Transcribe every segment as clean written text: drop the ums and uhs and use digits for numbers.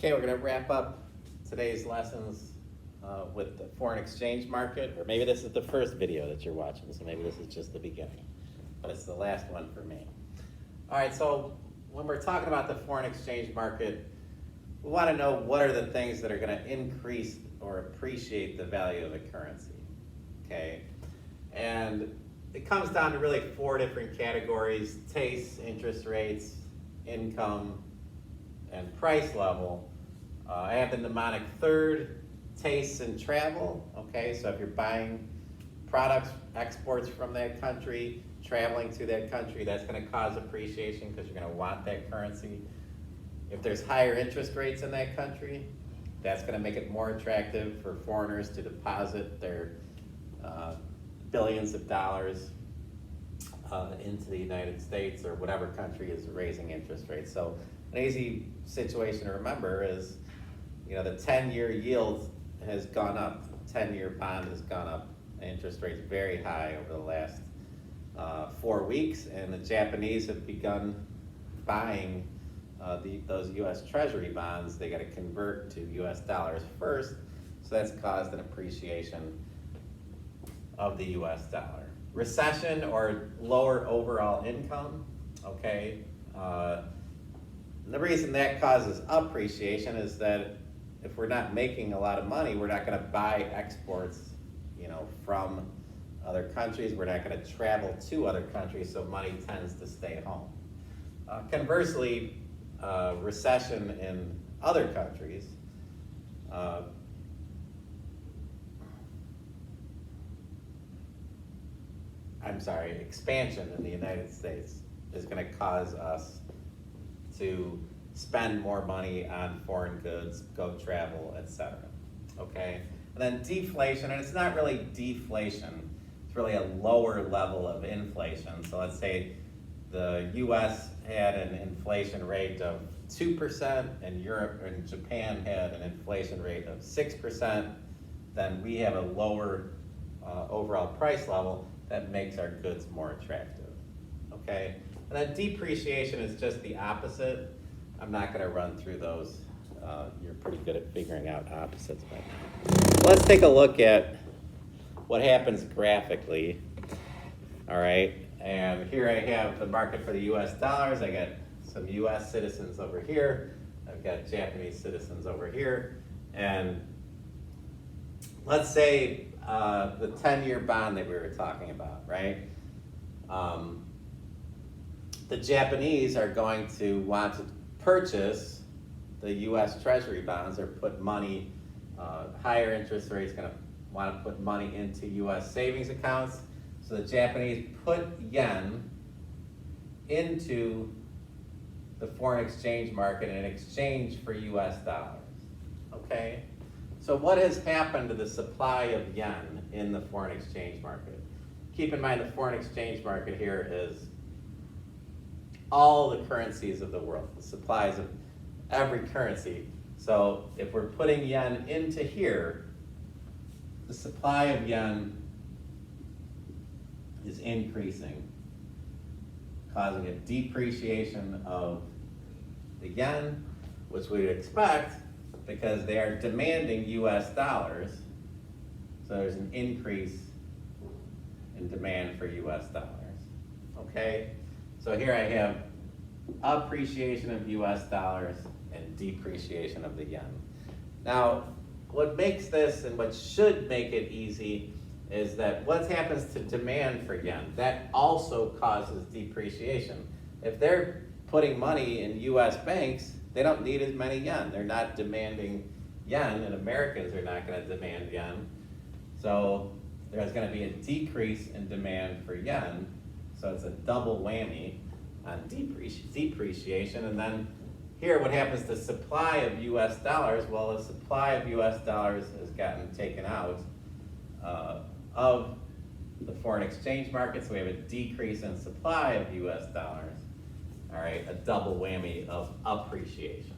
Okay, we're going to wrap up today's lessons with the foreign exchange market, or maybe this is the first video that you're watching, so maybe this is just the beginning, but it's the last one for me. All right, so when we're talking about the foreign exchange market, we want to know what are the things that are going to increase or appreciate the value of a currency, okay? And it comes down to really 4 different categories: taste, interest rates, income, and price level. I have the mnemonic third, tastes and travel, okay? So if you're buying products, exports from that country, traveling to that country, that's gonna cause appreciation because you're gonna want that currency. If there's higher interest rates in that country, that's gonna make it more attractive for foreigners to deposit their billions of dollars into the United States or whatever country is raising interest rates. So an easy situation to remember is, you know, the 10-year yield has gone up, 10-year bond has gone up, interest rates very high over the last 4 weeks, and the Japanese have begun buying those U.S. Treasury bonds. They got to convert to U.S. dollars first, so that's caused an appreciation of the U.S. dollar. Recession or lower overall income, okay? The reason that causes appreciation is that if we're not making a lot of money, we're not going to buy exports, you know, from other countries. We're not going to travel to other countries, so money tends to stay home. Conversely, recession in other countries, expansion in the United States is going to cause us to spend more money on foreign goods, go travel, etc. Okay? And then deflation, and it's not really deflation, it's really a lower level of inflation. So let's say the US had an inflation rate of 2%, and Europe and Japan had an inflation rate of 6%, then we have a lower overall price level that makes our goods more attractive. Okay? And then depreciation is just the opposite. I'm not going to run through those. You're pretty good at figuring out opposites by now. Let's take a look at what happens graphically. All right, and here I have the market for the US dollars. I got some US citizens over here. I've got Japanese citizens over here. And let's say the 10-year bond that we were talking about, right? The Japanese are going to want to purchase the U.S. Treasury bonds or put money, higher interest rates going to want to put money into U.S. savings accounts. So the Japanese put yen into the foreign exchange market in exchange for U.S. dollars, okay? So what has happened to the supply of yen in the foreign exchange market? Keep in mind the foreign exchange market here is all the currencies of the world, the supplies of every currency. So if we're putting yen into here, the supply of yen is increasing, causing a depreciation of the yen, which we'd expect because they are demanding US dollars. So there's an increase in demand for US dollars, okay? So here I have appreciation of US dollars and depreciation of the yen. Now, what makes this and what should make it easy is that what happens to demand for yen, that also causes depreciation. If they're putting money in US banks, they don't need as many yen. They're not demanding yen, and Americans are not going to demand yen. So there's going to be a decrease in demand for yen. So it's a double whammy on depreciation. And then here, what happens to supply of US dollars? Well, the supply of US dollars has gotten taken out of the foreign exchange market, so we have a decrease in supply of US dollars. All right, a double whammy of appreciation.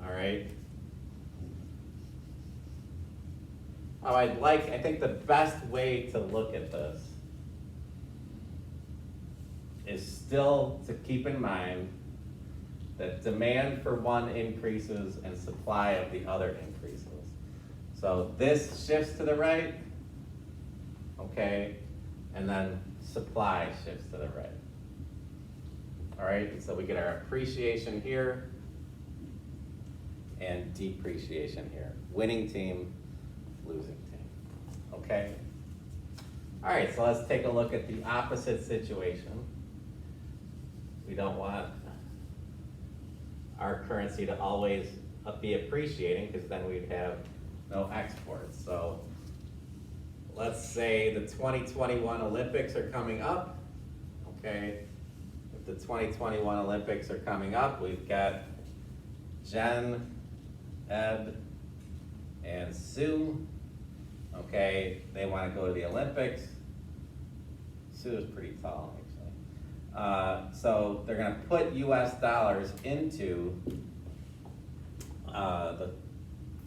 All right. I think the best way to look at this is still to keep in mind that demand for one increases and supply of the other increases. So this shifts to the right, okay, and then supply shifts to the right. All right, so we get our appreciation here and depreciation here. Winning team, losing team, okay? All right, so let's take a look at the opposite situation. We don't want our currency to always be appreciating, because then we'd have no exports. So let's say the 2021 Olympics are coming up, okay? If the 2021 Olympics are coming up, we've got Jen, Ed, and Sue, okay? They want to go to the Olympics. Sue is pretty tall, actually. So they're going to put US dollars into the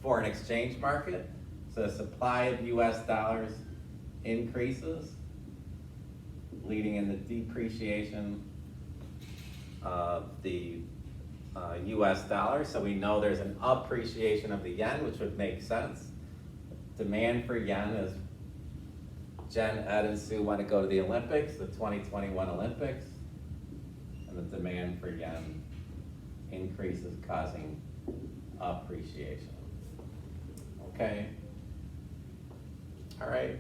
foreign exchange market. So the supply of US dollars increases, leading in the depreciation of the US dollar. So we know there's an appreciation of the yen, which would make sense. Demand for yen is Jen, Ed, and Sue want to go to the Olympics, the 2021 Olympics, and the demand for yen increases, causing appreciation. Okay? All right.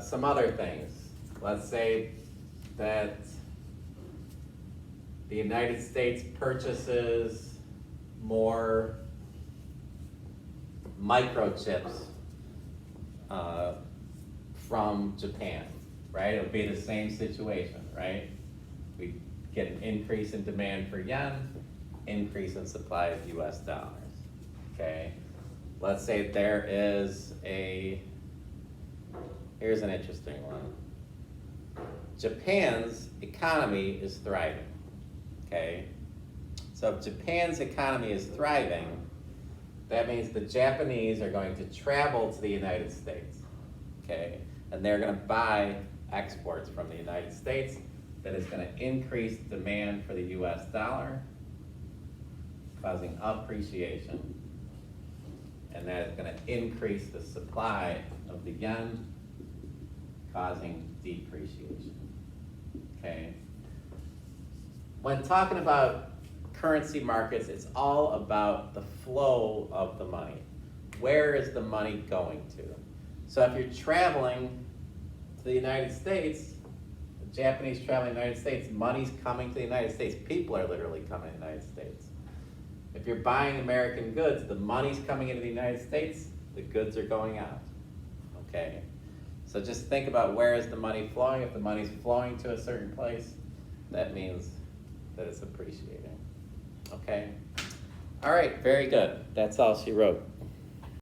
Some other things. Let's say that the United States purchases more microchips from Japan, right? It would be the same situation, right? We get an increase in demand for yen, increase in supply of US dollars, okay? Let's say there is here's an interesting one. Japan's economy is thriving, okay? So if Japan's economy is thriving, that means the Japanese are going to travel to the United States, okay? And they're going to buy exports from the United States. That is going to increase demand for the US dollar, causing appreciation. And that is going to increase the supply of the yen, causing depreciation, okay? When talking about currency markets, it's all about the flow of the money. Where is the money going to? So if you're traveling to the United States, the Japanese traveling to the United States, money's coming to the United States. People are literally coming to the United States. If you're buying American goods, the money's coming into the United States, the goods are going out, okay? So just think about where is the money flowing. If the money's flowing to a certain place, that means that it's appreciating. Okay? All right, very good. That's all she wrote.